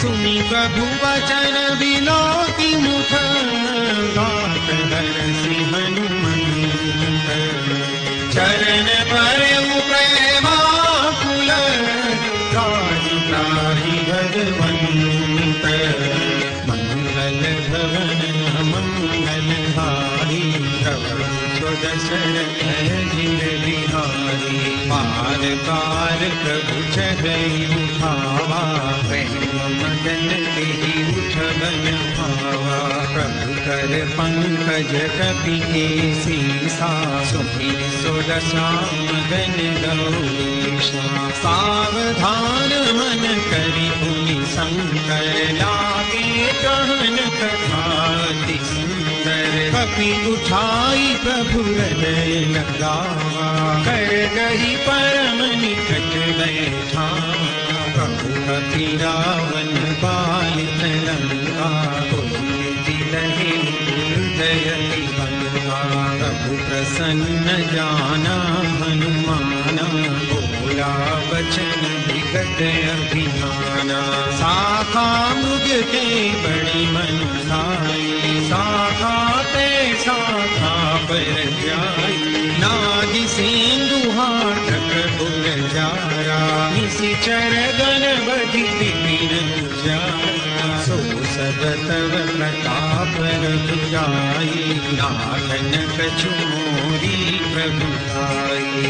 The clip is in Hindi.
सुनी प्रभु वचन बिलोकी मुख गात हरसि हनुमंत चरण पर प्रेमाकुल गाहि त्राहि भगवंत मंगल भवन मंगलहारी प्रभु दशरथ जिन बिहारी पार पार प्रभु चढ़ई उठावा प्रेम मगन देहि उठबन भावा प्रभु कर पंकज कपि के सीसा सुखी सुदशा मगन गौरीशा सावधान मन करि पुनि शंकर लागे कहन कथा अति सुंदर कपि उठाई प्रभु हृदय लगावा कर गही परम निकट बैठावा प्रभु कपि रावण पालित लंका दिलहि हृदय बंगा प्रभु प्रसन्न जाना हनुमाना बोला वचन विगत अभिमाना शाखा मृग के बड़ी मन भाई शाखा ते शाखा पर जाई नागि सिंधु हाटक पुर जारा निशिचर गण बधि विपिन जारा सो सब तव प्रताप रघुराई नाथन कछु मोरी प्रभु आई।